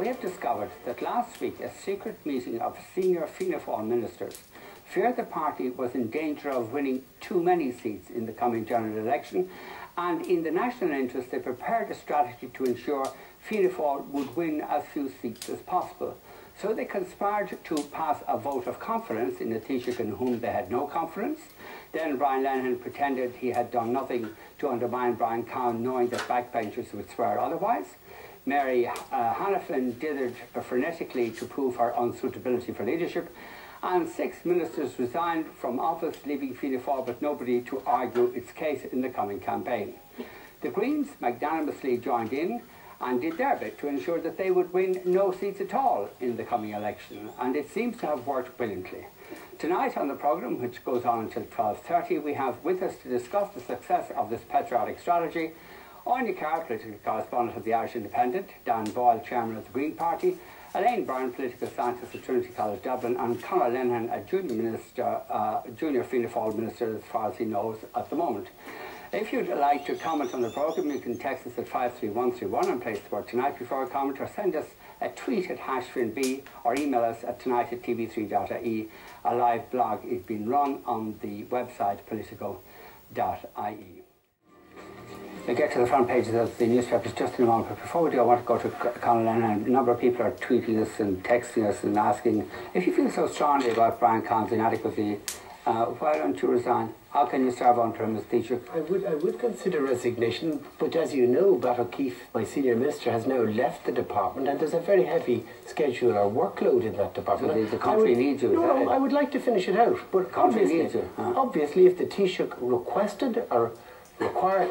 we have discovered that last week a secret meeting of senior Fianna Fáil ministers feared the party was in danger of winning too many seats in the coming general election, and in the national interest they prepared a strategy to ensure Fianna Fáil would win as few seats as possible. So they conspired to pass a vote of confidence in the Taoiseach in whom they had no confidence. Then Brian Lenihan pretended he had done nothing to undermine Brian Cowan, knowing that backbenchers would swear otherwise. Mary Hanafin dithered frenetically to prove her unsuitability for leadership. And 6 ministers resigned from office, leaving Fianna Fáil with nobody to argue its case in the coming campaign. The Greens magnanimously joined in and did their bit to ensure that they would win no seats at all in the coming election, and it seems to have worked brilliantly. Tonight on the programme, which goes on until 12:30, we have with us to discuss the success of this patriotic strategy Anya Carr, political correspondent of the Irish Independent, Dan Boyle, chairman of the Green Party, Elaine Byrne, political scientist at Trinity College Dublin, and Conor Lenihan, a junior Fianna Fáil minister as far as he knows at the moment. If you'd like to comment on the programme, you can text us at 53131 and place the word tonight before a comment, or send us a tweet at #FinB, or email us at tonight@tv3.ie. A live blog is being run on the website politico.ie. We'll get to the front pages of the newspapers just in a moment, but before we do, I want to go to Conor Lenihan. A number of people are tweeting us and texting us and asking, if you feel so strongly about Brian Cowan's inadequacy, why don't you resign? How can you serve under him as Taoiseach? I would consider resignation, but as you know, Bat O'Keefe, my senior minister, has now left the department, and there's a very heavy schedule or workload in that department. So the country needs you. No, I would like to finish it out, but obviously if the Taoiseach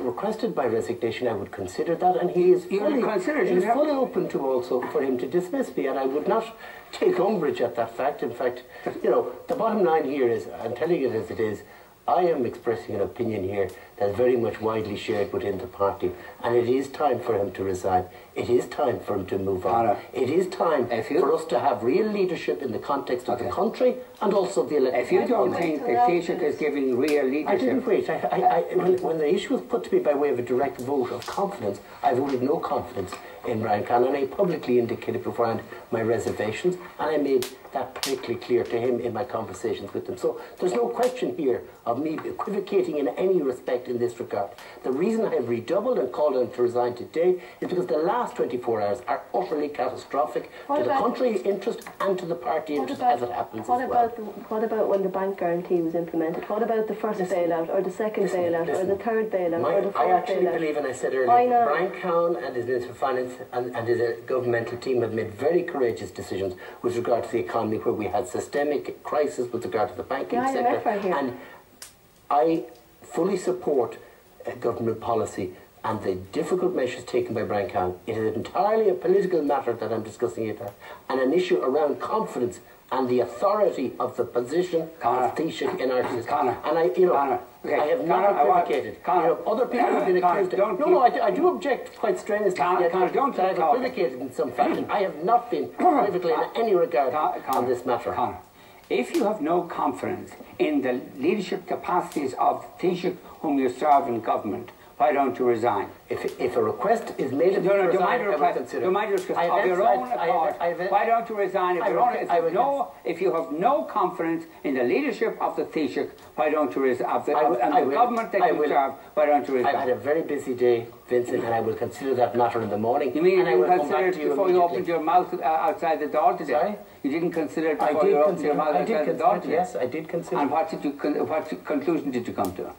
requested my resignation, I would consider that, and he is fully open to also for him to dismiss me, and I would not take umbrage at that fact. In fact, you know, the bottom line here is, I'm telling it as it is, I am expressing an opinion here that is very much widely shared within the party, and it is time for him to resign. It is time for him to move on. It is time for us to have real leadership in the context of the country and also the election. If you don't think the Taoiseach is giving real leadership... I didn't wait. When the issue was put to me by way of a direct vote of confidence, I voted no confidence in Brian Cowan, and I publicly indicated beforehand my reservations, and I made that particularly clear to him in my conversations with him. So there's no question here of me equivocating in any respect in this regard. The reason I have redoubled and called on to resign today is because the last 24 hours are utterly catastrophic to the country interest and to the party interest as it happens What about when the bank guarantee was implemented? What about the first bailout, or the second bailout, or the third bailout, or the fourth bailout? I actually believe, and I said earlier, Brian Cowan and his Minister of Finance and his governmental team have made very courageous decisions with regard to the economy, where we had systemic crisis with regard to the banking sector. And I fully support government policy and the difficult measures taken by Brian Cowan. It is entirely a political matter that I'm discussing here, and an issue around confidence and the authority of the position of Taoiseach in our system. And I have not equivocated. Other people have been accused of... I do object quite strenuously that I have equivocated in some fashion. I have not been equivocal in any regard on this matter. If you have no confidence in the leadership capacities of Taoiseach whom you serve in government, why don't you resign? If a request is made of you to resign, I would consider. You might request of your own accord. Why don't you resign? If you have no confidence in the leadership of the Taoiseach, why don't you resign? And the government that you serve, why don't you resign? I've had a very busy day, Vincent, and I will consider that matter in the morning. You mean you didn't consider it before you opened your mouth outside the door today? Sorry? You didn't consider it before you opened your mouth outside the door today? Yes, I did consider. And what conclusion did you come to?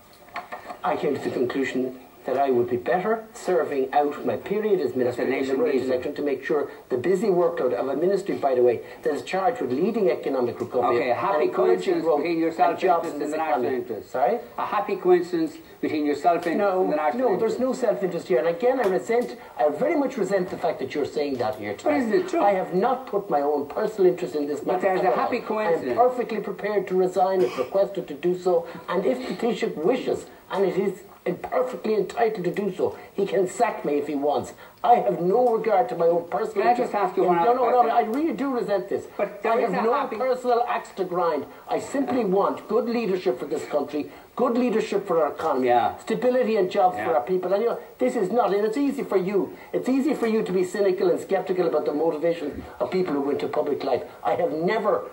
I came to the conclusion that I would be better serving out my period as minister in the election to make sure the busy workload of a ministry, by the way, that is charged with leading economic recovery. Okay, a happy coincidence between your self-interest and the national interest. Sorry? A happy coincidence between your self-interest and the national interest. No, there's no self-interest here. And again, I very much resent the fact that you're saying that here tonight. But isn't it true? I have not put my own personal interest in this matter. But there's a happy coincidence. I am perfectly prepared to resign if requested to do so. And if the Taoiseach wishes, and it is perfectly entitled to do so. He can sack me if he wants. I have no regard to my own personal... Can I just ask you one other question? No, I really do resent this. But I have no personal axe to grind. I simply want good leadership for this country, good leadership for our economy, stability and jobs for our people. And this is not, and it's easy for you. It's easy for you to be cynical and sceptical about the motivation of people who go into public life. I have never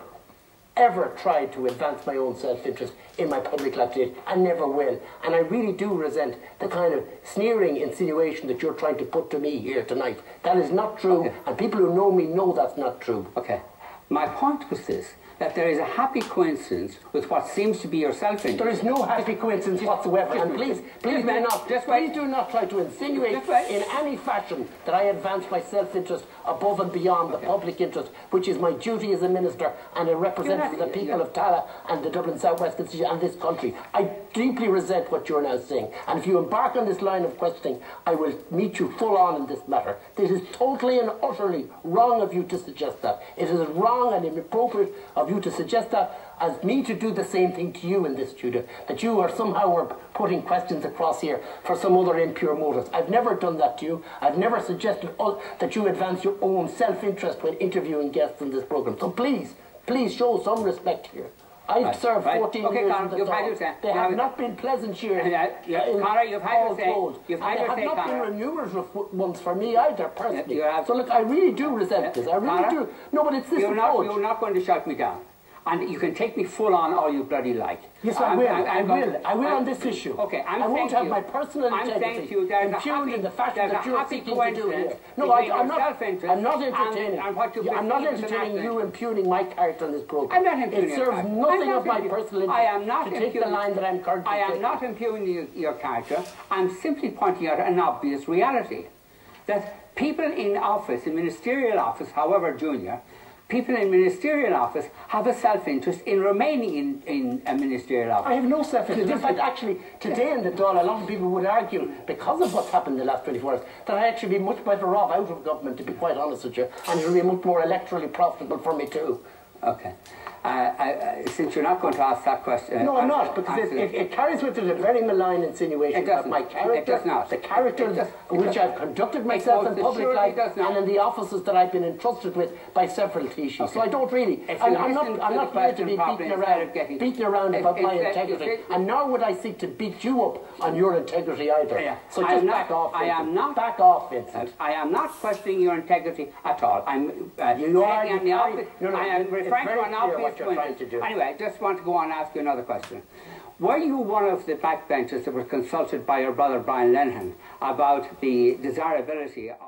ever tried to advance my own self-interest in my public life today, and never will. And I really do resent the kind of sneering insinuation that you're trying to put to me here tonight. That is not true, and people who know me know that's not true. Okay. My point was this, that there is a happy coincidence with what seems to be your self-interest. There is no happy coincidence whatsoever, and please do not try to insinuate in any fashion that I advance my self-interest above and beyond the public interest, which is my duty as a minister and a representative of the people of Tala and the Dublin South West constituency and this country. I deeply resent what you're now saying, and if you embark on this line of questioning, I will meet you full on in this matter. This is totally and utterly wrong of you to suggest that. It is wrong and inappropriate of you to suggest that, as me to do the same thing to you in this studio, that you are somehow putting questions across here for some other impure motives. I've never done that to you. I've never suggested that you advance your own self-interest when interviewing guests in this programme. So please show some respect here. I've served 14 years in the town. They have not been pleasant years. Conor, you've had your say. They have not been remunerative ones for me either, personally. So look, I really do resent this. I really do. No, but it's this approach. You're not going to shut me down. And you can take me full on all you bloody like. Yes, I will on this issue. Okay, I won't have my personal integrity impugned in the fashion that you're seeking to do here. No, I'm not entertaining you impugning my character on this program. I'm not impugning it serves nothing of my personal interest to take the line that I'm currently taking. I am not impugning your character. I'm simply pointing out an obvious reality. That people in office, in ministerial office, however junior, people in ministerial office have a self-interest in remaining in a ministerial office. I have no self-interest. In fact, actually, today in the Dáil, a lot of people would argue, because of what's happened in the last 24 hours, that I actually be much better off out of government, to be quite honest with you, and it will be much more electorally profitable for me too. Okay. Since you're not going to ask that question... No, I'm not, because it carries with it a very malign insinuation of my character, it does not. The character in which I've conducted myself in public life and in the offices that I've been entrusted with by several Taoiseachs. So I don't really... I'm not here to be beaten around about my integrity, and nor would I seek to beat you up on your integrity either. So just back off, Vincent. Back off, Vincent. I am not questioning your integrity at all. I am referring to an obvious... Anyway, I just want to go on and ask you another question. Were you one of the backbenchers that were consulted by your brother Brian Lenihan about the desirability of